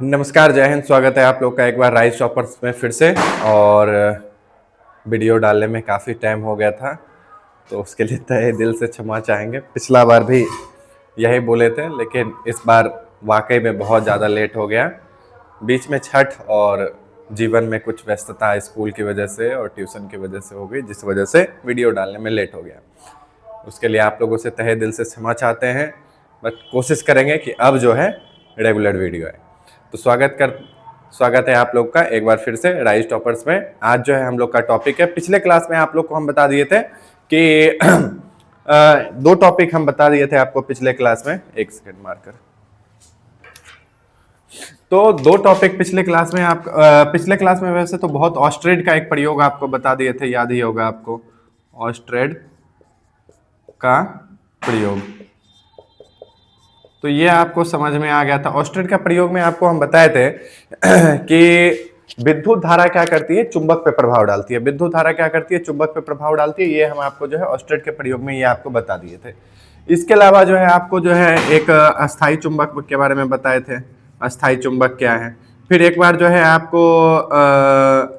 नमस्कार, जय हिंद। स्वागत है आप लोग का एक बार राइस शॉपर्स में फिर से। और वीडियो डालने में काफ़ी टाइम हो गया था, तो उसके लिए तहे दिल से क्षमा चाहेंगे। पिछला बार भी यही बोले थे, लेकिन इस बार वाकई में बहुत ज़्यादा लेट हो गया। बीच में छठ और जीवन में कुछ व्यस्तता स्कूल की वजह से और ट्यूशन की वजह से हो गई, जिस वजह से वीडियो डालने में लेट हो गया। उसके लिए आप लोगों से तहे दिल से क्षमा चाहते हैं, बट कोशिश करेंगे कि अब जो है रेगुलर वीडियो है। तो स्वागत है आप लोग का एक बार फिर से राइस टॉपर्स में। आज जो है हम लोग का टॉपिक है, पिछले क्लास में आप लोग को हम बता दिए थे कि दो टॉपिक हम बता दिए थे आपको पिछले क्लास में। एक सेकंड मारकर। तो दो टॉपिक पिछले क्लास में पिछले क्लास में वैसे तो बहुत ऑस्ट्रेड का एक प्रयोग आपको बता दिए थे, याद ही होगा आपको ऑस्ट्रेड का प्रयोग। तो ये आपको समझ में आ गया था। ऑस्ट्रेड का प्रयोग में आपको हम बताए थे कि विद्युत धारा क्या करती है, चुंबक पे प्रभाव डालती है। विद्युत धारा क्या करती है, चुंबक पे प्रभाव डालती है। ये हम आपको जो है ऑस्ट्रेड के प्रयोग में ये आपको बता दिए थे। इसके अलावा जो है आपको जो है एक अस्थायी चुंबक के बारे में बताए थे। अस्थायी चुंबक क्या है। फिर एक बार जो है आपको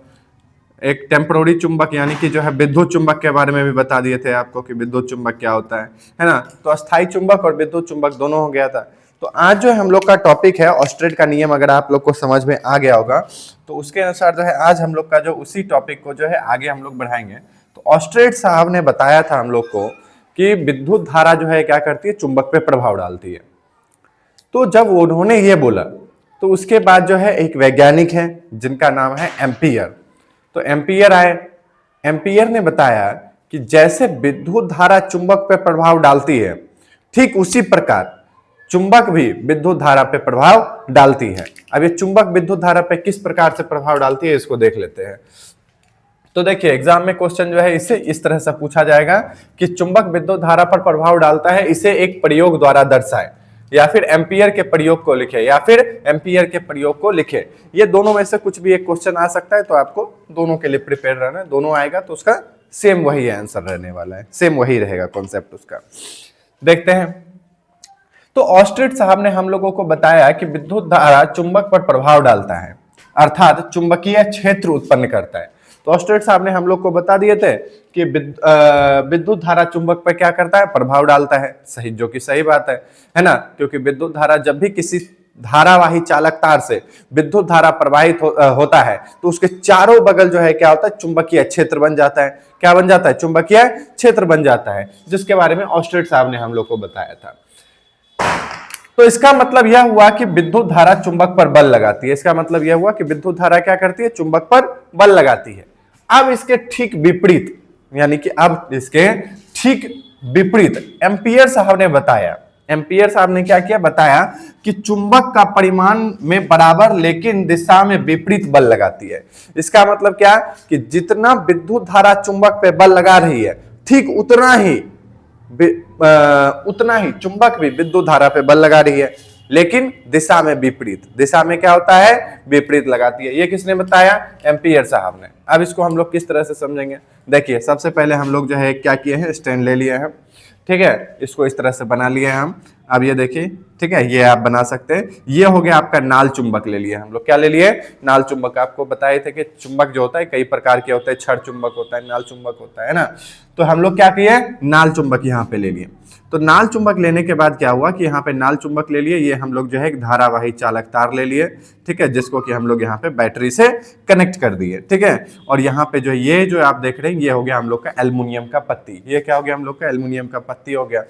एक टेम्पोररी चुंबक यानी कि जो है विद्युत चुंबक के बारे में भी बता दिए थे आपको कि विद्युत चुंबक क्या होता है ना। तो अस्थायी चुंबक और विद्युत चुंबक दोनों हो गया था। तो आज जो है हम लोग का टॉपिक है ऑस्ट्रेड का नियम। अगर आप लोग को समझ में आ गया होगा तो उसके अनुसार जो है आज हम लोग का जो उसी टॉपिक को जो है आगे हम लोग बढ़ाएंगे। तो ऑस्ट्रेड साहब ने बताया था हम लोग को कि विद्युत धारा जो है क्या करती है, चुंबक पे प्रभाव डालती है। तो जब उन्होंने ये बोला तो उसके बाद जो है एक वैज्ञानिक है जिनका नाम है एम्पियर। तो एम्पियर आए। एम्पियर ने बताया कि जैसे विद्युत धारा चुंबक पर प्रभाव डालती है, ठीक उसी प्रकार चुंबक भी विद्युत धारा पे प्रभाव डालती है। अब ये चुंबक विद्युत धारा पे किस प्रकार से प्रभाव डालती है इसको देख लेते हैं। तो देखिए एग्जाम में क्वेश्चन जो है इसे इस तरह से पूछा जाएगा कि चुंबक विद्युत धारा पर प्रभाव डालता है, इसे एक प्रयोग द्वारा दर्शाए, या फिर एम्पियर के प्रयोग को लिखे, या फिर एम्पियर के प्रयोग को लिखे। ये दोनों में से कुछ भी एक क्वेश्चन आ सकता है, तो आपको दोनों के लिए प्रिपेयर रहना है। दोनों आएगा तो उसका सेम वही आंसर रहने वाला है, सेम वही रहेगा कॉन्सेप्ट उसका। देखते हैं। तो ऑस्ट्रेड साहब ने हम लोगों को बताया कि विद्युत धारा चुंबक पर प्रभाव डालता है, अर्थात चुंबकीय क्षेत्र उत्पन्न करता है। तो ऑस्ट्रेड साहब ने हम लोग को बता दिए थे कि विद्युत धारा चुंबक पर क्या करता है, प्रभाव डालता है। सही, जो कि सही बात है ना, क्योंकि विद्युत धारा जब भी किसी धारावाही चालक तार से विद्युत धारा प्रवाहित होता है तो उसके चारों बगल जो है क्या होता है, चुंबकीय क्षेत्र बन जाता है। क्या बन जाता है, चुंबकीय क्षेत्र बन जाता है, जिसके बारे में ऑस्ट्रेड साहब ने हम लोग को बताया था। तो इसका मतलब यह हुआ कि विद्युत धारा चुंबक पर बल लगाती है। इसका मतलब यह हुआ कि विद्युत धारा क्या करती है, चुंबक पर बल लगाती है। अब इसके ठीक विपरीत, यानी कि अब इसके ठीक विपरीत एम्पियर साहब ने बताया। एम्पियर साहब ने क्या किया, बताया कि चुंबक का परिमाण में बराबर लेकिन दिशा में विपरीत बल लगाती है। इसका मतलब क्या कि जितना विद्युत धारा चुंबक पे बल लगा रही है, ठीक उतना ही चुंबक भी विद्युत धारा पे बल लगा रही है, लेकिन दिशा में विपरीत। दिशा में क्या होता है, विपरीत लगाती है। ये किसने बताया, एम्पियर साहब ने। अब इसको हम लोग किस तरह से समझेंगे, देखिए सबसे पहले हम लोग जो है क्या किए हैं, स्टैंड ले लिए हैं। ठीक है, इसको इस तरह से बना लिए हैं हम। अब ये देखिए, ठीक है, ये आप बना सकते हैं। ये हो गया आपका नाल चुंबक ले लिए हम लोग। क्या ले लिए, नाल चुंबक। आपको बताए थे कि चुंबक जो होता है कई प्रकार के होते हैं, छड़ चुंबक होता है, नाल चुंबक होता है ना। तो हम लोग क्या किए, नाल चुंबक यहाँ पे ले लिए। तो नाल चुंबक लेने के बाद क्या हुआ कि यहाँ पे नाल चुंबक ले लिए, ये हम लोग जो है एक धारावाही चालक तार ले लिए। ठीक है, जिसको कि हम लोग यहाँ पे बैटरी से कनेक्ट कर दिए। ठीक है, और यहाँ पे जो ये जो आप देख रहे हैं ये हो गया हम लोग का एल्युमिनियम का पत्ती। ये क्या हो गया हम लोग का, एल्युमिनियम का पत्ती हो गया।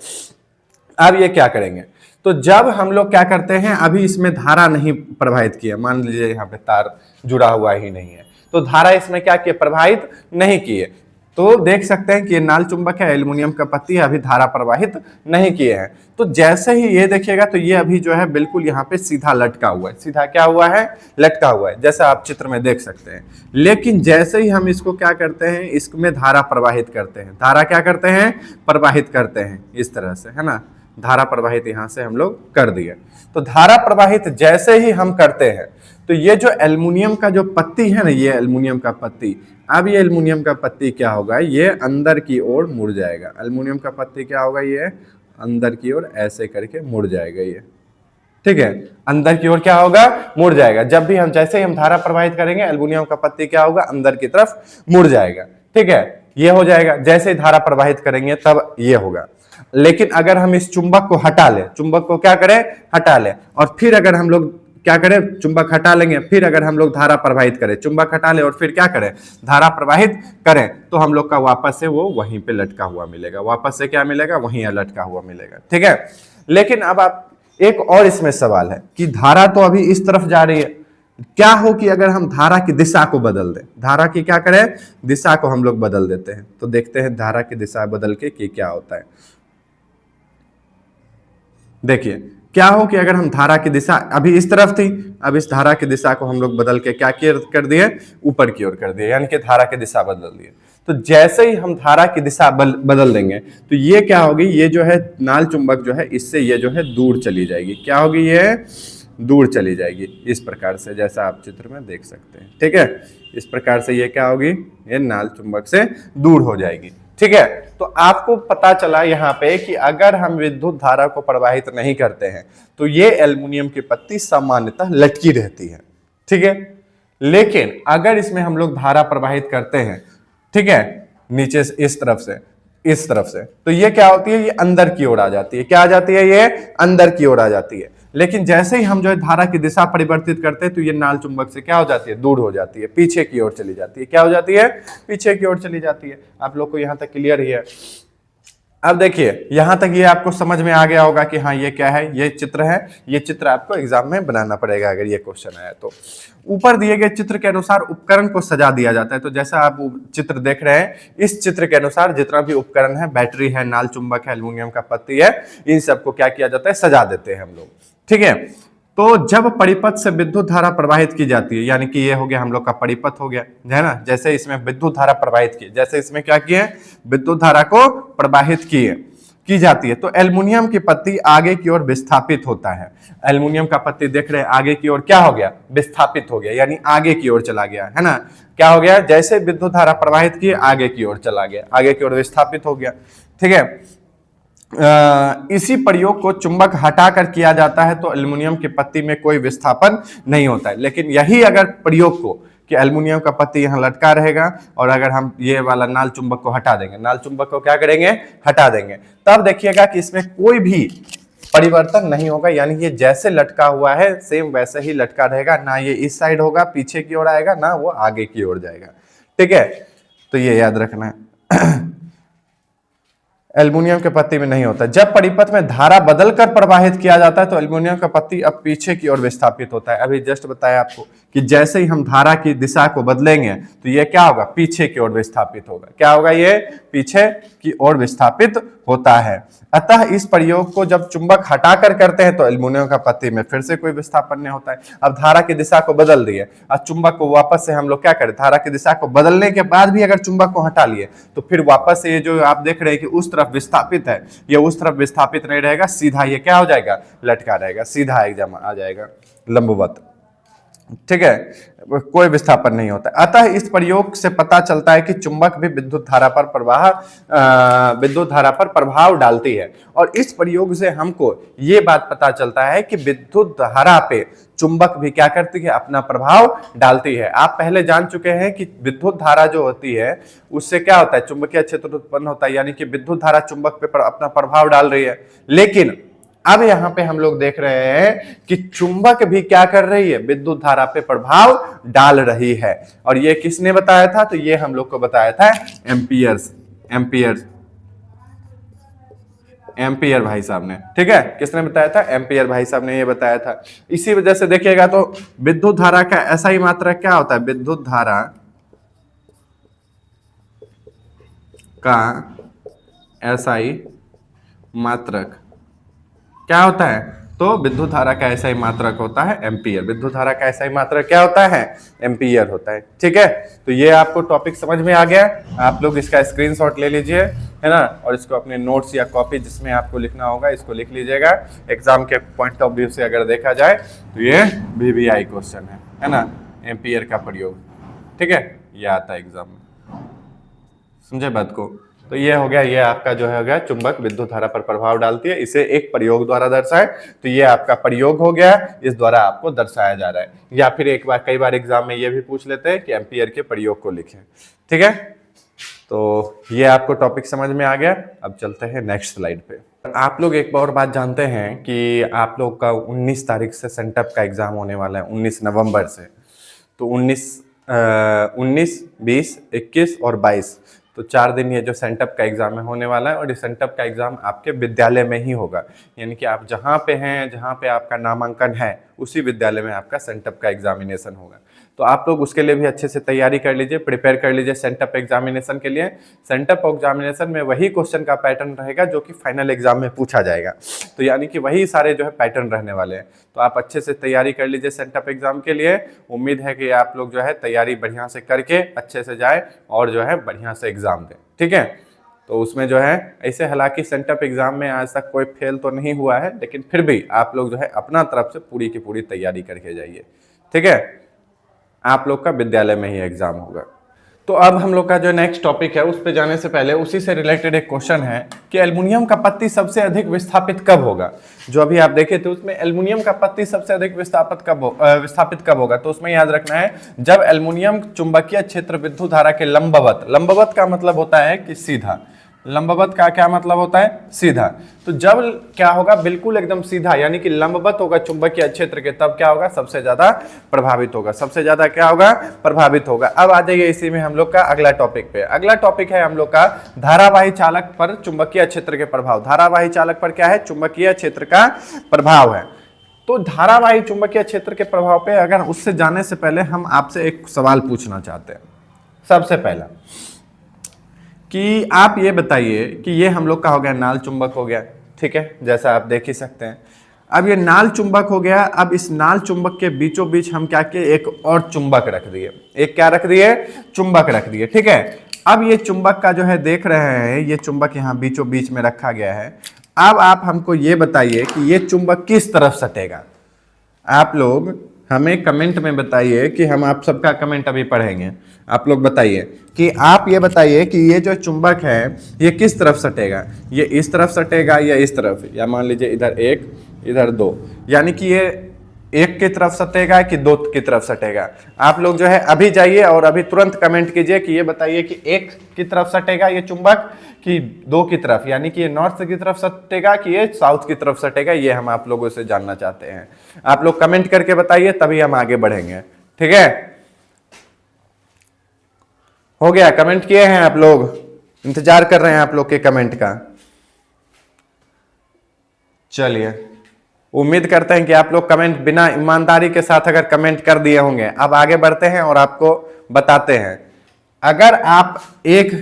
अब ये क्या करेंगे, तो जब हम लोग क्या करते हैं, अभी इसमें धारा नहीं प्रवाहित किया, मान लीजिए यहाँ पे तार जुड़ा हुआ ही नहीं है, तो धारा इसमें क्या किया, प्रवाहित नहीं किए। तो देख सकते हैं कि ये नाल चुंबक है, एल्युमिनियम का पत्ती है, अभी धारा प्रवाहित नहीं किए हैं। तो जैसे ही ये देखिएगा तो ये अभी जो है बिल्कुल यहाँ पे सीधा लटका हुआ है। सीधा क्या हुआ है, लटका हुआ है, जैसा आप चित्र में देख सकते हैं। लेकिन जैसे ही हम इसको क्या करते हैं, इसमें धारा प्रवाहित करते हैं। धारा क्या करते हैं, प्रवाहित करते हैं, इस तरह से, है ना। धारा प्रवाहित यहां से हम लोग कर दिए। तो धारा प्रवाहित जैसे ही हम करते हैं तो ये जो एल्युमिनियम का जो पत्ती है ना, ये एल्युमिनियम का पत्ती, अब ये एल्युमिनियम का पत्ती क्या होगा, ये अंदर की ओर मुड़ जाएगा। एल्युमिनियम का पत्ती क्या होगा, ये अंदर की ओर ऐसे करके मुड़ जाएगा ये। ठीक है, अंदर की ओर क्या होगा, मुड़ जाएगा। जब भी हम जैसे ही हम धारा प्रवाहित करेंगे एल्युमिनियम का पत्ती क्या होगा, अंदर की तरफ मुड़ जाएगा। ठीक है, ये हो जाएगा। जैसे ही धारा प्रवाहित करेंगे तब ये होगा। लेकिन अगर हम इस चुंबक को हटा लें, चुंबक को क्या करें, हटा लें, और फिर अगर हम लोग क्या करें, चुंबक हटा लेंगे, फिर अगर हम लोग धारा प्रवाहित करें, चुंबक हटा ले और फिर क्या करें, धारा प्रवाहित करें, तो हम लोग का वापस से वो वहीं पे लटका हुआ मिलेगा। वापस से क्या मिलेगा, वहीं लटका हुआ मिलेगा। ठीक है, लेकिन अब आप एक और इसमें सवाल है कि धारा तो अभी इस तरफ जा रही है, क्या हो कि अगर हम धारा की दिशा को बदल दें, धारा की क्या करें, दिशा को हम लोग बदल देते हैं। तो देखते हैं धारा की दिशा बदल के कि क्या होता है। देखिए क्या हो कि अगर हम धारा की दिशा अभी इस तरफ थी, अब इस धारा की दिशा को हम लोग बदल के क्या कर दिए, ऊपर की ओर कर दिए, यानी कि धारा की दिशा बदल दिए। तो जैसे ही हम धारा की दिशा बदल देंगे तो ये क्या होगी, ये जो है नाल चुंबक जो है इससे ये जो है दूर चली जाएगी। क्या होगी, ये दूर चली जाएगी इस प्रकार से, जैसा आप चित्र में देख सकते हैं। ठीक है, इस प्रकार से ये क्या होगी, ये नाल चुंबक से दूर हो जाएगी। ठीक है, तो आपको पता चला यहाँ पे कि अगर हम विद्युत धारा को प्रवाहित नहीं करते हैं तो ये एल्युमिनियम की पत्ती सामान्यतः लटकी रहती है। ठीक है, लेकिन अगर इसमें हम लोग धारा प्रवाहित करते हैं, ठीक है, नीचे से इस तरफ से इस तरफ से, तो ये क्या होती है, ये अंदर की ओर आ जाती है। क्या आ जाती है, ये अंदर की ओर आ जाती है। लेकिन जैसे ही हम जो है धारा की दिशा परिवर्तित करते हैं तो ये नाल चुंबक से क्या हो जाती है, दूर हो जाती है, पीछे की ओर चली जाती है। क्या हो जाती है, पीछे की ओर चली जाती है। आप लोग को यहां तक क्लियर ही है। अब देखिए यहां तक ये आपको समझ में आ गया होगा कि हाँ ये क्या है, ये चित्र है। ये चित्र आपको एग्जाम में बनाना पड़ेगा अगर ये क्वेश्चन आया तो। ऊपर दिए गए चित्र के अनुसार उपकरण को सजा दिया जाता है। तो जैसा आप चित्र देख रहे हैं, इस चित्र के अनुसार जितना भी उपकरण है, बैटरी है, नाल चुंबक है, एल्युमिनियम का पत्ती है, इन सबको क्या किया जाता है, सजा देते हैं हम लोग। ठीक है, तो जब परिपथ से विद्युत धारा प्रवाहित की जाती है, यानी कि ये हो गया हम लोग का परिपथ हो गया, है ना। जैसे इसमें विद्युत धारा प्रवाहित की, जैसे इसमें क्या किए, विद्युत धारा को प्रवाहित की जाती है, तो एल्युमिनियम की पत्ती आगे की ओर विस्थापित होता है। एल्युमिनियम का पत्ती देख रहे हैं आगे की ओर क्या हो गया, विस्थापित हो गया, यानी आगे की ओर चला गया, है ना। क्या हो गया, जैसे विद्युत धारा प्रवाहित की आगे की ओर चला गया, आगे की ओर विस्थापित हो गया। ठीक है, इसी प्रयोग को चुंबक हटाकर किया जाता है तो एल्युमिनियम की पत्ती में कोई विस्थापन नहीं होता है। लेकिन यही अगर प्रयोग को कि एल्युमिनियम का पत्ती यहाँ लटका रहेगा और अगर हम ये वाला नाल चुंबक को हटा देंगे, नाल चुंबक को क्या करेंगे, हटा देंगे, तब देखिएगा कि इसमें कोई भी परिवर्तन नहीं होगा। यानी ये जैसे लटका हुआ है सेम वैसे ही लटका रहेगा, ना ये इस साइड होगा पीछे की ओर आएगा, ना वो आगे की ओर जाएगा। ठीक है, तो ये याद रखना है। एल्युमिनियम के पत्ती में नहीं होता। जब परिपथ में धारा बदलकर प्रवाहित किया जाता है तो एल्युमिनियम का पत्ती अब पीछे की ओर विस्थापित होता है। अभी जस्ट बताया आपको कि जैसे ही हम धारा की दिशा को बदलेंगे तो ये क्या होगा, पीछे की ओर विस्थापित होगा। क्या होगा, ये पीछे की ओर विस्थापित होता है। अतः इस प्रयोग को जब चुंबक हटाकर करते हैं तो एल्युमिनियम का पत्ती में फिर से कोई विस्थापन नहीं होता है। अब धारा की दिशा को बदल दिए, अब चुंबक को वापस से हम लोग क्या करें, धारा की दिशा को बदलने के बाद भी अगर चुंबक को हटा लिए तो फिर वापस से ये जो आप देख रहे हैं कि उस तरफ विस्थापित है, ये उस तरफ विस्थापित नहीं रहेगा, सीधा ये क्या हो जाएगा, लटका रहेगा, सीधा एग्जाम आ जाएगा, लंबवत। ठीक है, कोई विस्थापन नहीं होता। अतः इस प्रयोग से पता चलता है कि चुंबक भी विद्युत धारा पर प्रभाव डालती है। और इस प्रयोग से हमको ये बात पता चलता है कि विद्युत धारा पे चुंबक भी क्या करती है, अपना प्रभाव डालती है। आप पहले जान चुके हैं कि विद्युत धारा जो होती है उससे क्या होता है, चुंबकीय क्षेत्र उत्पन्न होता है, यानी कि विद्युत धारा चुंबक पे अपना प्रभाव डाल रही है। लेकिन अब यहां पे हम लोग देख रहे हैं कि चुंबक भी क्या कर रही है, विद्युत धारा पे प्रभाव डाल रही है। और ये किसने बताया था, तो ये हम लोग को बताया था एम्पियर भाई साहब ने। ठीक है, किसने बताया था, एम्पियर भाई साहब ने ये बताया था। इसी वजह से देखिएगा तो विद्युत धारा का ऐसा ही मात्रक क्या होता है, विद्युत धारा का एसआई मात्रक क्या होता है, तो विद्युत धारा का ऐसा ही मात्रक होता है एम्पियर। विद्युत धारा का ऐसा ही मात्रक क्या होता है, एम्पियर होता है। ठीक है, तो ये आपको टॉपिक समझ में आ गया। आप लोग इसका स्क्रीनशॉट ले लीजिए, है ना, और इसको अपने नोट्स या कॉपी जिसमें आपको लिखना होगा इसको लिख लीजिएगा। एग्जाम के पॉइंट ऑफ व्यू से अगर देखा जाए तो ये VVI क्वेश्चन है ना, एम्पियर का प्रयोग। ठीक है, ये आता है एग्जाम में, समझे बात को। तो ये हो गया, ये आपका जो है हो गया चुंबक विद्युत धारा पर प्रभाव डालती है, इसे एक प्रयोग द्वारा दर्शाए। तो ये आपका प्रयोग हो गया, इस द्वारा आपको दर्शाया जा रहा है। या फिर एक बार, कई बार एग्जाम में ये भी पूछ लेते हैं कि एम्पियर के प्रयोग को लिखें। ठीक है, तो ये आपको टॉपिक समझ में आ गया। अब चलते हैं नेक्स्ट स्लाइड पे। आप लोग एक और बात जानते हैं कि आप लोग का 19 तारीख से सेंटअप का एग्जाम होने वाला है, 19 नवंबर से। तो 19, 20, 21 और 22, तो 4 दिन ये जो सेंटअप का एग्जाम है होने वाला है। और इस सेंटअप का एग्जाम आपके विद्यालय में ही होगा, यानी कि आप जहाँ पे हैं, जहाँ पे आपका नामांकन है, उसी विद्यालय में आपका सेंटअप का एग्जामिनेशन होगा। तो आप लोग उसके लिए भी अच्छे से तैयारी कर लीजिए, प्रिपेयर कर लीजिए सेंटअप एग्जामिनेशन के लिए। सेंटअप एग्जामिनेशन में वही क्वेश्चन का पैटर्न रहेगा जो कि फाइनल एग्जाम में पूछा जाएगा, तो यानी कि वही सारे जो है पैटर्न रहने वाले हैं। तो आप अच्छे से तैयारी कर लीजिए सेंटअप एग्जाम के लिए। उम्मीद है कि आप लोग जो है तैयारी बढ़िया से करके अच्छे से जाए और जो है बढ़िया से एग्जाम दें। ठीक है, तो उसमें जो है ऐसे, हालांकि सेंटअप एग्जाम में आज तक कोई फेल तो नहीं हुआ है, लेकिन फिर भी आप लोग जो है अपना तरफ से पूरी की पूरी तैयारी करके जाइए। ठीक है, आप लोग का विद्यालय में ही एग्जाम होगा। तो अब हम लोग का जो नेक्स्ट टॉपिक है उस पे जाने से पहले उसी से रिलेटेड एक क्वेश्चन है कि एल्युमिनियम का पत्ती सबसे अधिक विस्थापित कब होगा। जो अभी आप देखे थे उसमें एल्युमिनियम का पत्ती सबसे अधिक विस्थापित कब होगा। तो उसमें याद रखना है, जब एल्युमिनियम चुंबकीय क्षेत्र विद्युत धारा के लंबवत, लंबवत का मतलब होता है कि सीधा, लंबवत का क्या मतलब होता है, सीधा। तो जब क्या होगा, बिल्कुल एकदम सीधा, यानी कि लंबवत होगा चुंबकीय क्षेत्र के, तब क्या होगा, सबसे ज्यादा प्रभावित होगा, सबसे ज्यादा क्या होगा, प्रभावित होगा। अब आ जाइए इसी में हम लोग का अगला टॉपिक पे। अगला टॉपिक है हम लोग का धारावाही चालक पर चुंबकीय क्षेत्र के प्रभाव। धारावाही चालक पर क्या है, चुंबकीय क्षेत्र का प्रभाव है। तो धारावाही चुंबकीय क्षेत्र के प्रभाव पे अगर उससे जाने से पहले हम आपसे एक सवाल पूछना चाहते हैं। सबसे पहला कि आप ये बताइए कि ये हम लोग का हो गया नाल चुंबक हो गया, ठीक है, जैसा आप देख ही सकते हैं। अब ये नाल चुंबक हो गया, अब इस नाल चुंबक के बीचों बीच हम क्या किए, एक और चुंबक रख दिए, एक क्या रख दिए, चुंबक रख दिए। ठीक है, अब ये चुंबक का जो है देख रहे हैं, ये चुंबक यहाँ बीचों बीच में रखा गया है। अब आप हमको ये बताइए कि ये चुंबक किस तरफ सटेगा। आप लोग हमें कमेंट में बताइए कि हम आप सबका कमेंट अभी पढ़ेंगे। आप लोग बताइए कि आप ये बताइए कि ये जो चुंबक है ये किस तरफ सटेगा, ये इस तरफ सटेगा या इस तरफ, या मान लीजिए इधर एक इधर दो, यानी कि ये एक की तरफ सटेगा कि दो की तरफ सटेगा। आप लोग जो है अभी जाइए और अभी तुरंत कमेंट कीजिए कि ये बताइए कि एक की तरफ सटेगा ये चुंबक कि दो की तरफ, यानी कि ये नॉर्थ की तरफ सटेगा कि ये साउथ की तरफ सटेगा। ये हम आप लोगों से जानना चाहते हैं। आप लोग कमेंट करके बताइए, तभी हम आगे बढ़ेंगे। ठीक है, हो गया, कमेंट किए हैं आप लोग, इंतजार कर रहे हैं आप लोग के कमेंट का। चलिए, उम्मीद करते हैं कि आप लोग कमेंट बिना ईमानदारी के साथ अगर कमेंट कर दिए होंगे। अब आगे बढ़ते हैं और आपको बताते हैं। अगर आप एक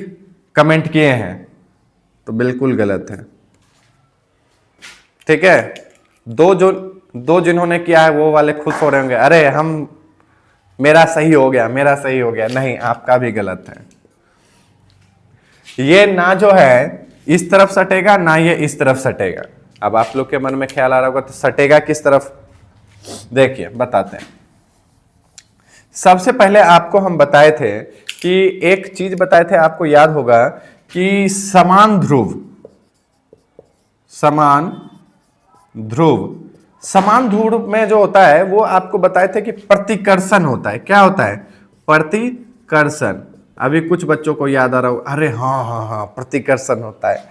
कमेंट किए हैं तो बिल्कुल गलत है। ठीक है, दो जिन्होंने किया है वो वाले खुश हो रहे होंगे, अरे हम मेरा सही हो गया, मेरा सही हो गया। नहीं, आपका भी गलत है। ये ना जो है इस तरफ सटेगा, ना ये इस तरफ सटेगा। अब आप लोग के मन में ख्याल आ रहा होगा तो सटेगा किस तरफ, देखिए बताते हैं। सबसे पहले आपको हम बताए थे कि एक चीज बताए थे, आपको याद होगा कि समान ध्रुव, समान ध्रुव में जो होता है वो आपको बताए थे कि प्रतिकर्षण होता है। क्या होता है, प्रतिकर्षण। अभी कुछ बच्चों को याद आ रहा हो, अरे हाँ हाँ हाँ, प्रतिकर्षण होता है।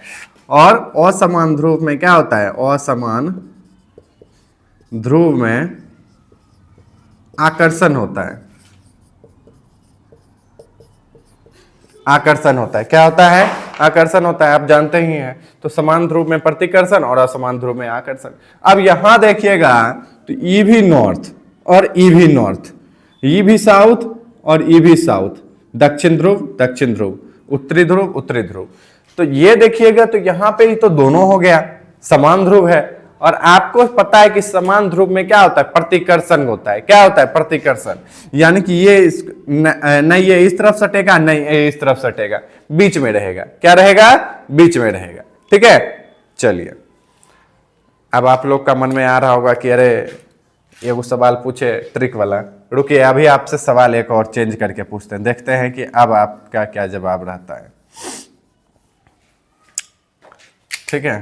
और असमान ध्रुव में क्या होता है, असमान ध्रुव में आकर्षण होता है। आकर्षण होता है, क्या होता है, आकर्षण होता है, आप जानते ही हैं। तो समान ध्रुव में प्रतिकर्षण और असमान ध्रुव में आकर्षण। अब यहां देखिएगा तो ई भी नॉर्थ और ई भी नॉर्थ, ई भी साउथ और ई भी साउथ, दक्षिण ध्रुव, उत्तरी ध्रुव। तो ये देखिएगा तो यहां पे ही तो दोनों हो गया, समान ध्रुव है। और आपको पता है कि समान ध्रुव में क्या होता है, प्रतिकर्षण होता है। क्या होता है, प्रतिकर्षण, यानी कि ये नहीं ये इस तरफ सटेगा, नहीं ये इस तरफ सटेगा, बीच में रहेगा। क्या रहेगा, बीच में रहेगा। ठीक है, चलिए, अब आप लोग का मन में आ रहा होगा कि अरे ये वो सवाल पूछे ट्रिक वाला। रुकिए, अभी आपसे सवाल एक और चेंज करके पूछते हैं, देखते हैं कि अब आपका क्या जवाब रहता है। ठीक है,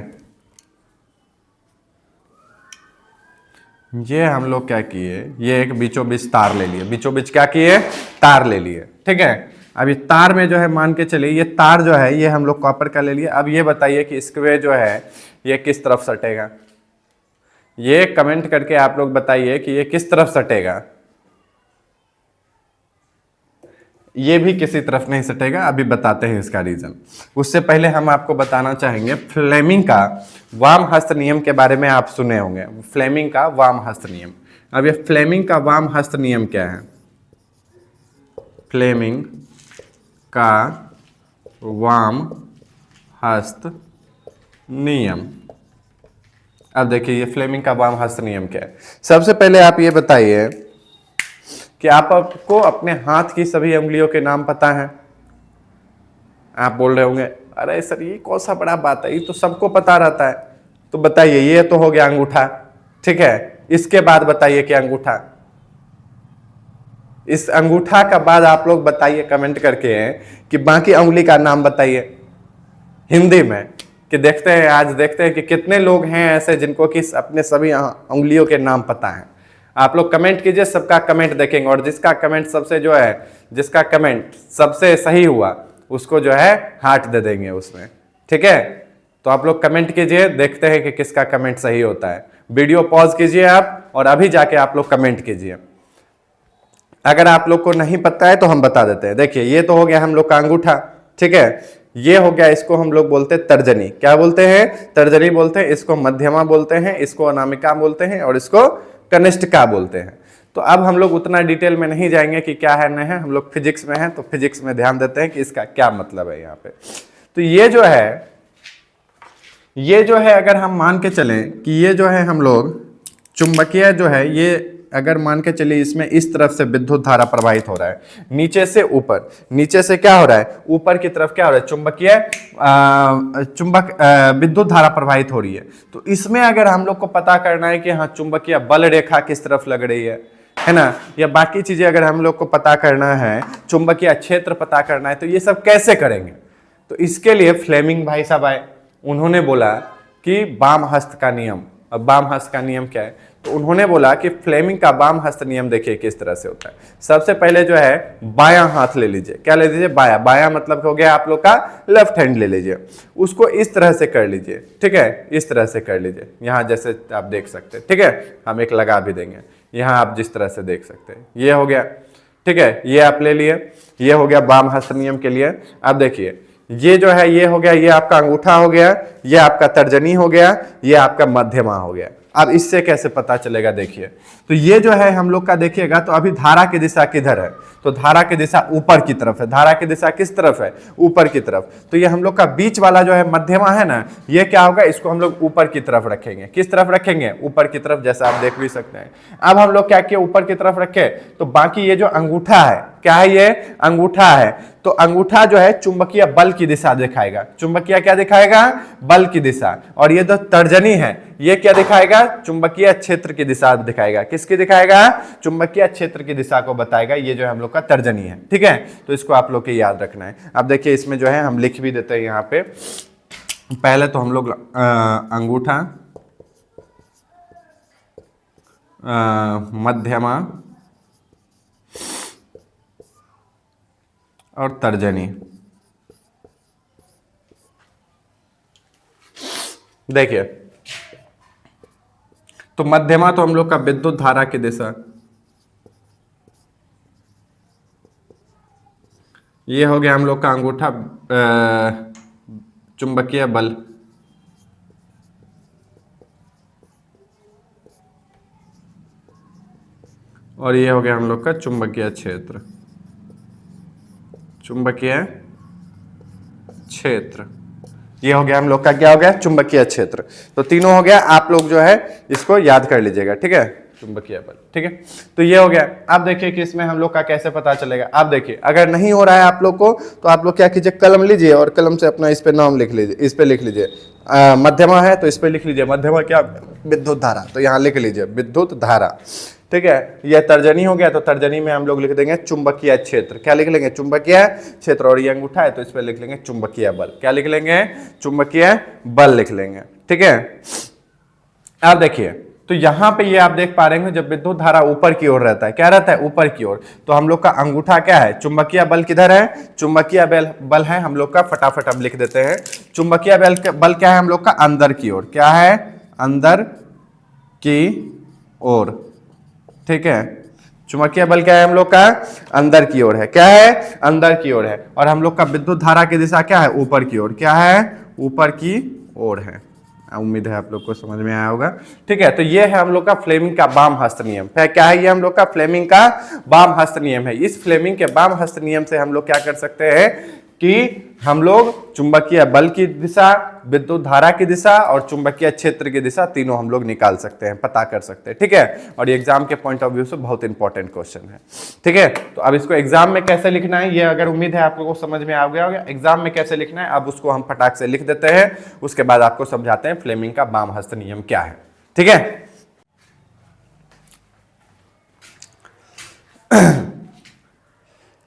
ये हम लोग क्या किए, ये एक बीचों बीच तार ले लिए, बीचों बीच क्या किए, तार ले लिए। ठीक है, अब ये तार में जो है मान के चलिए ये तार जो है ये हम लोग कॉपर का ले लिए। अब ये बताइए कि स्क्वायर जो है ये किस तरफ सटेगा, ये कमेंट करके आप लोग बताइए कि ये किस तरफ सटेगा। ये भी किसी तरफ नहीं सटेगा, अभी बताते हैं इसका रीजन। उससे पहले हम आपको बताना चाहेंगे फ्लेमिंग का वाम हस्त नियम के बारे में आप सुने होंगे, फ्लेमिंग का वाम हस्त नियम। अब ये फ्लेमिंग का वाम हस्त नियम क्या है, फ्लेमिंग का वाम हस्त नियम। अब देखिए ये फ्लेमिंग का वाम हस्त नियम क्या है। सबसे पहले आप ये बताइए कि आपको अपने हाथ की सभी उंगलियों के नाम पता है। आप बोल रहे होंगे अरे सर ये कौन सा बड़ा बात है, ये तो सबको पता रहता है। तो बताइए, ये तो हो गया अंगूठा, ठीक है, इसके बाद बताइए कि अंगूठा, इस अंगूठा का बाद आप लोग बताइए कमेंट करके कि बाकी उंगली का नाम बताइए हिंदी में, कि देखते हैं आज देखते हैं कि कितने लोग हैं ऐसे जिनको कि अपने सभी उंगलियों के नाम पता है। आप लोग कमेंट कीजिए, सबका कमेंट देखेंगे और जिसका कमेंट सबसे जो है, जिसका कमेंट सबसे सही हुआ उसको जो है हार्ट दे देंगे उसमें। ठीक है, तो आप लोग कमेंट कीजिए, देखते हैं कि किसका कमेंट सही होता है। वीडियो पॉज कीजिए आप और अभी जाके आप लोग कमेंट कीजिए। अगर आप लोग को नहीं पता है तो हम बता देते हैं। देखिए ये तो हो गया हम लोग का अंगूठा, ठीक है, ये हो गया, इसको हम लोग बोलते हैं तर्जनी। क्या बोलते हैं, तर्जनी बोलते हैं, इसको मध्यमा बोलते हैं, इसको अनामिका बोलते हैं और इसको कनिष्ठिका बोलते हैं। तो अब हम लोग उतना डिटेल में नहीं जाएंगे कि क्या है नहीं है, हम लोग फिजिक्स में हैं तो फिजिक्स में ध्यान देते हैं कि इसका क्या मतलब है यहाँ पे। तो ये जो है अगर हम मान के चलें कि ये जो है हम लोग चुंबकीय जो है, ये अगर मान के चलिए इसमें इस तरफ से विद्युत धारा प्रवाहित हो रहा है, नीचे से ऊपर, नीचे से क्या हो रहा है, ऊपर की तरफ क्या हो रहा है, चुंबकीय विद्युत धारा प्रवाहित हो रही है। तो इसमें अगर हम लोग को पता करना है कि हाँ चुंबकीय बल रेखा किस तरफ लग रही है ना, या बाकी चीजें अगर हम लोग को पता करना है, चुंबकीय क्षेत्र पता करना है, तो ये सब कैसे करेंगे। तो इसके लिए फ्लेमिंग भाई साहब आए, उन्होंने बोला कि वाम हस्त का नियम। अब वाम हस्त का नियम क्या है, तो उन्होंने बोला कि फ्लेमिंग का वाम हस्त नियम देखिए किस तरह से होता है। सबसे पहले जो है बायां हाथ ले लीजिए, क्या ले लीजिए, बायां। बायां मतलब हो गया आप लोग का लेफ्ट हैंड ले लीजिए, उसको इस तरह से कर लीजिए, ठीक है, इस तरह से कर लीजिए, यहाँ जैसे आप देख सकते हैं, ठीक है, हम एक लगा भी देंगे, यहाँ आप जिस तरह से देख सकते हैं, ये हो गया, ठीक है, ये आप ले लिए, ये हो गया वाम हस्त नियम के लिए। अब देखिए ये जो है ये हो गया, ये आपका अंगूठा हो गया, ये आपका तर्जनी हो गया, ये आपका मध्यमा हो गया। अब इससे कैसे पता चलेगा, देखिए तो ये जो है हम लोग का देखिएगा, तो अभी धारा की दिशा किधर है, तो धारा की दिशा ऊपर की तरफ है। धारा की दिशा किस तरफ है, ऊपर की तरफ। तो ये हम लोग का बीच वाला जो है मध्यमा है ना, ये क्या होगा, इसको हम लोग ऊपर की तरफ रखेंगे। किस तरफ रखेंगे, ऊपर की तरफ, जैसा आप देख भी सकते हैं। अब हम लोग क्या किए, ऊपर की तरफ रखे, तो बाकी ये जो अंगूठा है, क्या है, ये अंगूठा है, तो अंगूठा जो है चुंबकीय बल की दिशा दिखाएगा। चुंबकीय क्या दिखाएगा, बल की दिशा। और ये जो तर्जनी है ये क्या दिखाएगा, चुंबकीय क्षेत्र की दिशा दिखाएगा। किसकी दिखाएगा, चुंबकीय क्षेत्र की दिशा को बताएगा। ये जो है हम लोग का तर्जनी है, ठीक है, तो इसको आप लोग के याद रखना है। अब देखिए इसमें जो है हम लिख भी देते हैं यहाँ पे। पहले तो हम लोग अंगूठा, मध्यमा और तर्जनी। देखिए तो मध्यमा तो हम लोग का विद्युत धारा की दिशा, ये हो गया हम लोग का अंगूठा चुंबकीय बल, और ये हो गया हम लोग का चुंबकीय क्षेत्र। चुंबकीय क्षेत्र, ये हो गया हम लोग का, क्या हो गया, चुंबकीय क्षेत्र। तो तीनों हो गया, आप लोग जो है इसको याद कर लीजिएगा, ठीक है, चुंबकीय बल, ठीक है। तो ये हो गया। अब देखिए कि इसमें हम लोग का कैसे पता चलेगा। आप देखिए अगर नहीं हो रहा है आप लोग को, तो आप लोग क्या कीजिए, कलम लीजिए और कलम से अपना इस पे नाम लिख लीजिए, इस पे लिख लीजिए। मध्यमा है तो इस पे लिख लीजिए, मध्यमा क्या, विद्युत धारा, तो यहाँ लिख लीजिए विद्युत धारा। ठीक है। यह तर्जनी हो गया, तो तर्जनी में हम लोग लिख देंगे चुंबकीय क्षेत्र। क्या लिख लेंगे? चुंबकीय क्षेत्र। और ये अंगूठा है तो इस पर लिख लेंगे चुंबकीय बल। क्या लिख लेंगे? चुंबकीय बल लिख लेंगे। ठीक है। अब देखिए, तो यहां पे ये आप देख पा रहे हैं जब विद्युत धारा ऊपर की ओर रहता है, क्या रहता है? ऊपर की ओर, तो हम लोग का अंगूठा क्या है? चुंबकीय बल किधर है? चुंबकीय बल है हम लोग का, फटाफट हम लिख देते हैं। चुंबकीय बल क्या है हम लोग का? अंदर की ओर। क्या है? अंदर की ओर। ठीक है। चुंबकीय बल क्या है हम लोग का? अंदर की ओर है। क्या है? अंदर की ओर है। और हम लोग का विद्युत धारा की दिशा क्या है? ऊपर की ओर। क्या है? ऊपर की ओर है। उम्मीद है आप लोग को समझ में आया होगा। ठीक है। तो ये है हम लोग का फ्लेमिंग का बाम हस्त नियम। क्या है ये? हम लोग का फ्लेमिंग का बाम हस्त नियम है। इस फ्लेमिंग के बाम हस्त नियम से हम लोग क्या कर सकते हैं कि हम लोग चुंबकीय बल की दिशा, विद्युत धारा की दिशा और चुंबकीय क्षेत्र की दिशा तीनों हम लोग निकाल सकते हैं, पता कर सकते हैं। ठीक है। और ये एग्जाम के पॉइंट ऑफ व्यू से बहुत इंपॉर्टेंट क्वेश्चन है। ठीक है। तो अब इसको एग्जाम में कैसे लिखना है, ये अगर उम्मीद है आप लोगों को समझ में आ गया होगा। एग्जाम में कैसे लिखना है अब उसको हम फटाक से लिख देते हैं, उसके बाद आपको समझाते हैं फ्लेमिंग का बाम हस्त नियम क्या है। ठीक है।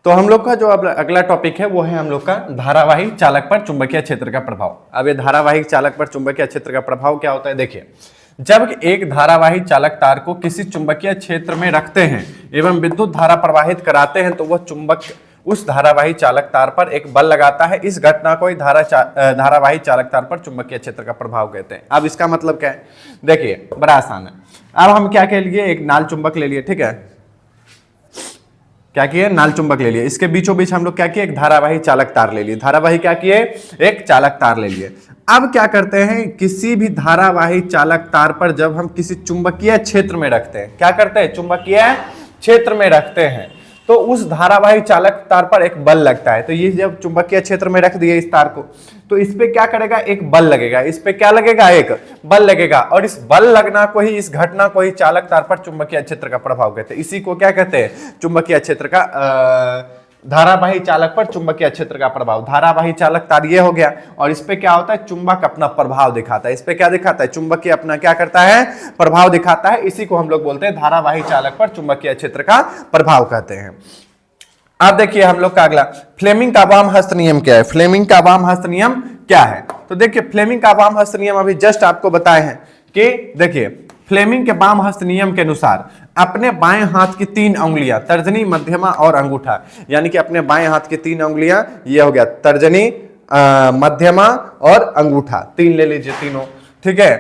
तो हम लोग का जो अब अगला टॉपिक है वो है हम लोग का धारावाही चालक पर चुंबकीय क्षेत्र का प्रभाव। अब ये धारावाही चालक पर चुंबकीय क्षेत्र का प्रभाव क्या होता है? देखिए, जब एक धारावाही चालक तार को किसी चुंबकीय क्षेत्र में रखते हैं एवं विद्युत धारा प्रवाहित कराते हैं तो वह चुंबक उस धारावाही चालक तार पर एक बल लगाता है। इस घटना को धारावाही चालक तार पर चुंबकीय क्षेत्र का प्रभाव कहते हैं। अब इसका मतलब क्या है? देखिए, बड़ा आसान है। अब हम क्या कह लिए? एक नाल चुंबक ले लिए। ठीक है। क्या किए? नाल चुंबक ले लिए। इसके बीचों बीच हम लोग क्या किए? एक धारावाही चालक तार ले लिए। धारावाही क्या किए? एक चालक तार ले लिए। अब क्या करते हैं? किसी भी धारावाही चालक तार पर जब हम किसी चुंबकीय क्षेत्र में रखते हैं, क्या करते हैं? चुंबकीय क्षेत्र में रखते हैं, तो उस धारावाही चालक तार पर एक बल लगता है। तो ये जब चुंबकीय क्षेत्र में रख दिए इस तार को, तो इस पे क्या करेगा? एक बल लगेगा। इस पे क्या लगेगा? एक बल लगेगा। और इस बल लगना को ही, इस घटना को ही चालक तार पर चुंबकीय क्षेत्र का प्रभाव कहते हैं। इसी को क्या कहते हैं? चुंबकीय क्षेत्र का धारावाही चालक पर चुंबकीय क्षेत्र का प्रभाव। धारावाही चालक तार ये हो गया। और इस पे क्या होता है? चुंबक अपना प्रभाव दिखाता है। इस पे क्या दिखाता है? चुंबकीय अपना क्या करता है? प्रभाव दिखाता है। इसी को हम लोग बोलते हैं धारावाही चालक पर चुंबकीय क्षेत्र का प्रभाव कहते हैं। अब देखिए हम लोग का अगला, फ्लेमिंग का वाम हस्त नियम क्या है? फ्लेमिंग का वाम हस्त नियम क्या है? तो देखिए, फ्लेमिंग का वाम हस्त नियम अभी जस्ट आपको बताए हैं कि देखिए, फ्लेमिंग के वाम हस्त नियम के अनुसार अपने बाएं हाथ की 3 उंगलियां, तर्जनी, मध्यमा और अंगूठा, यानी कि अपने बाएं हाथ की 3 उंगलियां, ये हो गया तर्जनी, मध्यमा और अंगूठा, 3 ले लीजिए तीनों। ठीक है।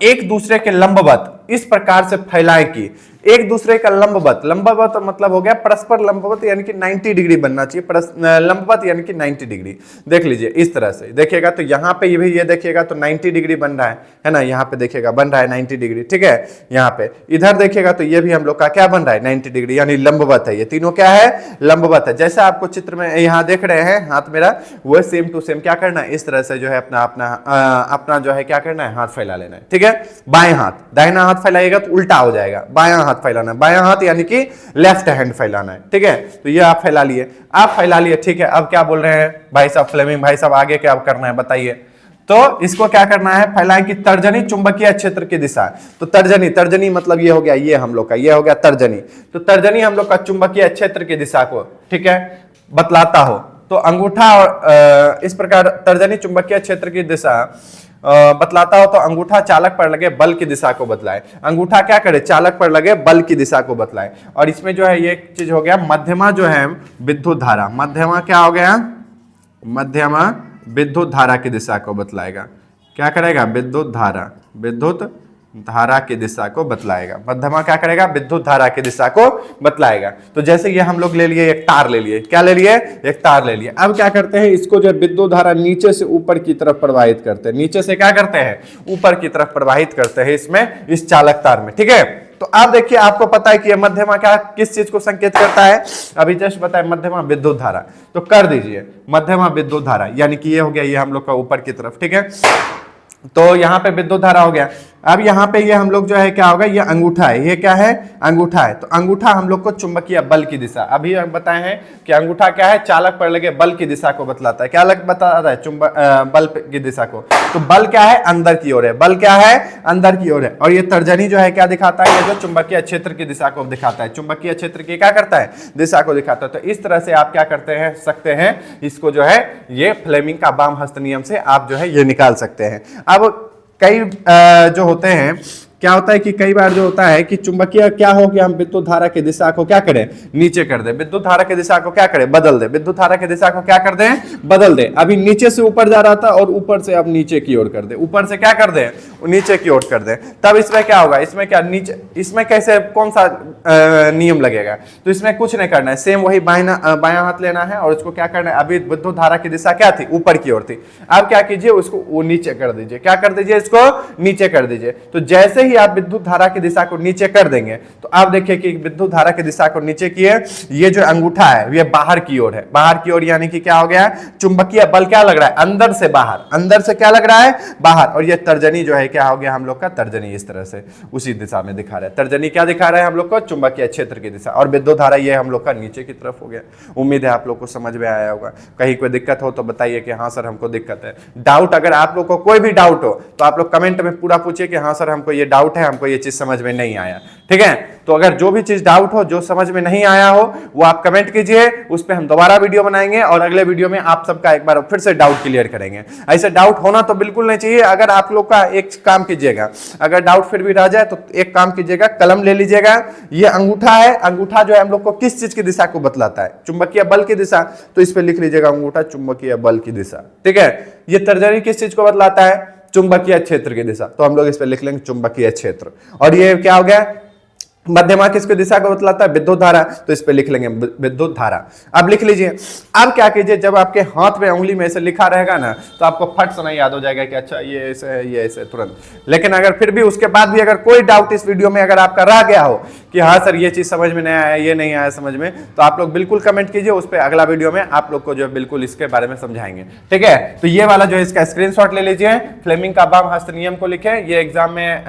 एक दूसरे के लंबवत इस प्रकार से फैलाएं कि एक दूसरे का लंबवत, लंबवत मतलब हो गया परस्पर लंबवत, यानी कि 90 डिग्री बनना चाहिए। लंबवत यानी कि 90 डिग्री। देख लीजिए इस तरह से देखिएगा तो यहाँ पे ये भी ये देखिएगा तो 90 डिग्री बन रहा है ना? यहाँ पे देखिएगा बन रहा है 90 डिग्री। ठीक है। यहाँ पे इधर देखिएगा तो ये भी हम लोग का क्या बन रहा है? 90 डिग्री, यानी लंबवत है। ये तीनों क्या है? लंबवत है। जैसा आपको चित्र में यहाँ देख रहे हैं हाथ मेरा, वो सेम टू सेम क्या करना है? इस तरह से जो है अपना जो है क्या करना है? हाथ फैला लेना है। ठीक है। बाएं हाथ, दाहिना हाथ फैलाइएगा तो उल्टा हो जाएगा। बायां हाथ फैलाना है, बायां हाथ यानी कि लेफ्ट हैंड फैलाना है। ठीक है। तो ये आप फैला लिए, आप फैला लिए। ठीक है। अब क्या बोल रहे हैं भाई साहब फ्लेमिंग भाई साहब, आगे क्या करना है बताइए? तो इसको क्या करना है? फैलाएं कि तर्जनी चुंबकीय क्षेत्र की दिशा। तो तर्जनी मतलब ये हो गया, ये हम लोग का ये हो गया तर्जनी। तो तर्जनी हम लोग का चुंबकीय क्षेत्र की दिशा को, ठीक है, बतलाता हो। तो अंगूठा और इस प्रकार तर्जनी चुंबकीय क्षेत्र की दिशा बतलाता हो तो अंगूठा चालक पर लगे बल की दिशा को बतलाए। अंगूठा क्या करे? चालक पर लगे बल की दिशा को बतलाए। और इसमें जो है ये चीज हो गया मध्यमा जो है विद्युत धारा, मध्यमा क्या हो गया? मध्यमा विद्युत धारा की दिशा को बतलाएगा। क्या करेगा? विद्युत धारा की दिशा को बतलाएगा। मध्यमा क्या करेगा? विद्युत धारा की दिशा को बतलाएगा। तो जैसे ये हम लोग ले लिए एक तार ले लिए, क्या ले लिए? एक तार ले लिए। अब क्या करते हैं? इसको जो विद्युत धारा नीचे से ऊपर की तरफ प्रवाहित करते हैं। नीचे से क्या करते हैं? ऊपर की तरफ प्रवाहित करते हैं इसमें, इस चालक तार में। ठीक है। तो आप देखिए, आपको पता है कि ये मध्यमा क्या किस चीज को संकेत करता है? अभी जस्ट बताए, मध्यमा विद्युत धारा। तो कर दीजिए मध्यमा विद्युत धारा, यानी कि ये हो गया ये हम लोग का ऊपर की तरफ। ठीक है। तो यहाँ पे विद्युत धारा हो गया। अब यहाँ पे ये हम लोग जो है क्या होगा, ये अंगूठा है, ये क्या है, अंगूठा है। तो अंगूठा हम लोग को चुंबकीय बल की दिशा, अभी हम बताए हैं कि अंगूठा क्या है, चालक पर लगे बल की दिशा को बतलाता है। क्या बताता है, बल की दिशा को। तो बल क्या है, अंदर की ओर है, बल क्या है, अंदर की ओर है। और ये तर्जनी जो है क्या दिखाता है, ये जो चुंबकीय क्षेत्र की दिशा को दिखाता है, चुंबकीय क्षेत्र की क्या करता है, दिशा को दिखाता है। तो इस तरह से आप क्या करते हैं, सकते हैं इसको जो है, ये फ्लेमिंग का वाम हस्त नियम से आप जो है ये निकाल सकते हैं। अब कई जो होते हैं, क्या होता है कि कई बार जो होता है कि चुंबकीय क्या हो कि हम विद्युत धारा की दिशा को क्या करें, नीचे कर दे, विद्युत धारा की दिशा को क्या करें, बदल दे, विद्युत धारा की दिशा को क्या कर दें, बदल दे। अभी नीचे से ऊपर जा रहा था और ऊपर से अब नीचे की ओर कर दे, ऊपर से क्या कर दे, नीचे की ओर कर दे। तब इसमें क्या होगा, इसमें क्या नीचे, इसमें कैसे कौन सा नियम लगेगा, तो इसमें कुछ नहीं करना है, सेम वही बायां हाथ लेना है और उसको क्या करना है, अभी विद्युत धारा की दिशा क्या थी, ऊपर की ओर थी। अब क्या कीजिए, उसको वो नीचे कर दीजिए, क्या कर दीजिए, इसको नीचे कर दीजिए। तो जैसे ही आप विद्युत धारा की दिशा को नीचे कर देंगे, तो आप देखिए कि विद्युत धारा की दिशा को नीचे किए, ये जो अंगूठा है ये बाहर की ओर है, बाहर की ओर, यानी कि क्या हो गया, चुंबकीय बल क्या लग रहा है, अंदर से बाहर, अंदर से क्या लग रहा है, बाहर। और ये तर्जनी जो है क्या हो गया हम लोग का, तर्जनी इस तरह से उसी दिशा में दिखा रहा है। तर्जनी क्या दिखा रहा है हम लोग को, चुंबकीय क्षेत्र की दिशा। और विद्युत धारा ये हम लोग का नीचे की तरफ हो गया। उम्मीद है आप लोग को समझ में आया होगा। कहीं कोई दिक्कत हो तो बताइए कि हाँ सर हमको दिक्कत है। डाउट, अगर आप लोग को कोई भी डाउट हो तो आप लोग कमेंट में पूरा पूछिए कि हाँ सर हमको ये डाउट है, हमको ये चीज समझ में नहीं आया। ठीक है, तो अगर जो भी चीज डाउट हो, जो समझ में नहीं आया हो, वो आप कमेंट कीजिए, उस पर हम दोबारा वीडियो बनाएंगे और अगले वीडियो में आप सबका एक बार फिर से डाउट क्लियर करेंगे। ऐसे डाउट होना तो बिल्कुल नहीं चाहिए। अगर आप लोग का एक काम कीजिएगा, अगर डाउट फिर भी रह जाए तो एक काम कीजिएगा, कलम ले लीजिएगा। ये अंगूठा है, अंगूठा जो है हम लोग को किस चीज की दिशा को बतलाता है, चुंबकीय बल की दिशा। तो इस पे लिख लीजिएगा अंगूठा चुंबकीय बल की दिशा। ठीक है, ये तर्जनी किस चीज को बतलाता है, चुंबकीय क्षेत्र की दिशा। तो हम लोग इस पे लिख लेंगे चुंबकीय क्षेत्र। और ये क्या हो गया, मध्यमा किसकी दिशा को बतलाता है, विद्युत धारा। तो इस पे लिख लेंगे विद्युत धारा। अब लिख लीजिए। अब क्या कीजिए, जब आपके हाथ में उंगली में ऐसे लिखा रहेगा ना, तो आपको फट से नहीं याद हो जाएगा कि अच्छा ये ऐसे है, ये ऐसे तुरंत। लेकिन अगर फिर भी उसके बाद भी अगर कोई डाउट इस वीडियो में अगर आपका रह गया हो कि हाँ सर ये चीज समझ में नहीं आया, ये नहीं आया समझ में, तो आप लोग बिल्कुल कमेंट कीजिए, उस पर अगला वीडियो में आप लोग को जो है बिल्कुल इसके बारे में समझाएंगे। ठीक है, तो ये वाला जो है इसका स्क्रीनशॉट ले लीजिए, फ्लेमिंग का वाम हस्त नियम को लिखे। ये एग्जाम में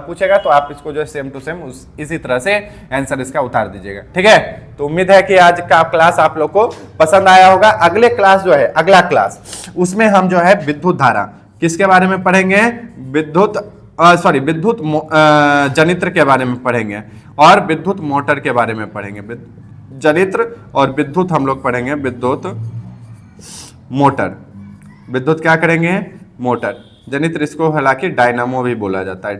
पूछेगा तो आप इसको जो है सेम टू सेम इसी तरह से आंसर इसका उतार दीजिएगा। ठीक है, तो उम्मीद है कि आज का क्लास आप लोग को पसंद आया होगा। अगले क्लास जो है, अगला क्लास, उसमें हम जो है विद्युत धारा किसके बारे में पढ़ेंगे, विद्युत जनित्र के बारे में पढ़ेंगे और विद्युत मोटर के बारे में पढ़ेंगे। जनित्र और विद्युत हम लोग पढ़ेंगे, विद्युत मोटर। विद्युत क्या करेंगे, मोटर। जनित्र इसको हालांकि डायनामो भी बोला जाता है,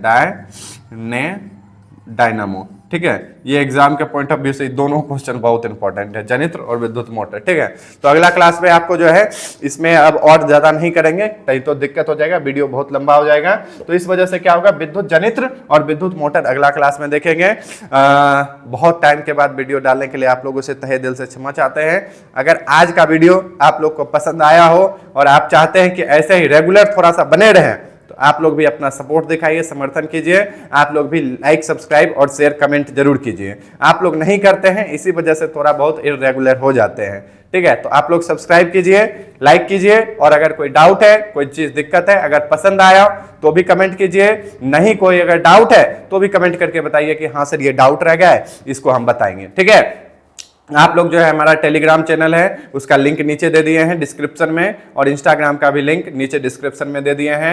डायनामो। ठीक है, ये एग्जाम के पॉइंट ऑफ व्यू से दोनों क्वेश्चन बहुत इंपॉर्टेंट है, जनित्र और विद्युत मोटर। ठीक है, तो अगला क्लास में आपको जो है इसमें अब और ज्यादा नहीं करेंगे, कहीं तो दिक्कत हो जाएगा, वीडियो बहुत लंबा हो जाएगा। तो इस वजह से क्या होगा, विद्युत जनित्र और विद्युत मोटर अगला क्लास में देखेंगे। बहुत टाइम के बाद वीडियो डालने के लिए आप लोगों से तहे दिल से क्षमा चाहते हैं। अगर आज का वीडियो आप लोग को पसंद आया हो और आप चाहते हैं कि ऐसे ही रेगुलर थोड़ा सा बने रहें, तो आप लोग भी अपना सपोर्ट दिखाइए, समर्थन कीजिए। आप लोग भी लाइक, सब्सक्राइब और शेयर, कमेंट जरूर कीजिए। आप लोग नहीं करते हैं, इसी वजह से थोड़ा बहुत इरेगुलर हो जाते हैं। ठीक है, तो आप लोग सब्सक्राइब कीजिए, लाइक कीजिए, और अगर कोई डाउट है, कोई चीज दिक्कत है, अगर पसंद आया तो भी कमेंट कीजिए। नहीं कोई अगर डाउट है तो भी कमेंट करके बताइए कि हाँ सर ये डाउट रह गया है, इसको हम बताएंगे। ठीक है, आप लोग जो है हमारा टेलीग्राम चैनल है उसका लिंक नीचे दे दिए हैं डिस्क्रिप्शन में, और इंस्टाग्राम का भी लिंक नीचे डिस्क्रिप्शन में दे दिए हैं।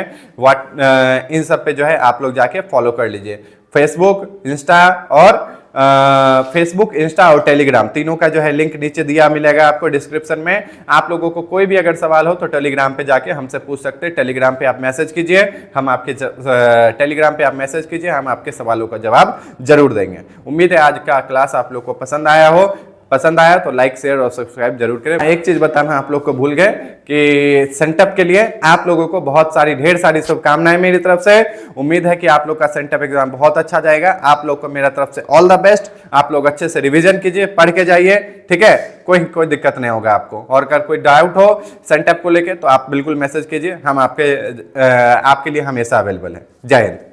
इन सब पे जो है आप लोग जाके फॉलो कर लीजिए। फेसबुक, इंस्टा और टेलीग्राम तीनों का जो है लिंक नीचे दिया मिलेगा आपको डिस्क्रिप्शन में। आप लोगों को कोई भी अगर सवाल हो तो टेलीग्राम पे जाके हमसे पूछ सकते हैं। टेलीग्राम पे आप मैसेज कीजिए, हम आपके टेलीग्राम पे आप मैसेज कीजिए, हम आपके सवालों का जवाब जरूर देंगे। उम्मीद है आज का क्लास आप लोग को पसंद आया हो। पसंद आया तो लाइक, शेयर और सब्सक्राइब जरूर करें। एक चीज बताना आप लोग को भूल गए कि सेंटअप के लिए आप लोगों को बहुत सारी, ढेर सारी शुभकामनाएं मेरी तरफ से। उम्मीद है कि आप लोग का सेंटअप एग्जाम बहुत अच्छा जाएगा। आप लोग को मेरा तरफ से ऑल द बेस्ट। आप लोग अच्छे से रिवीजन कीजिए, पढ़ के जाइए। ठीक है, कोई दिक्कत नहीं होगा आपको। और अगर कोई डाउट हो सेंटअप को लेके तो आप बिल्कुल मैसेज कीजिए, हम आपके लिए हमेशा अवेलेबल है। जय हिंद।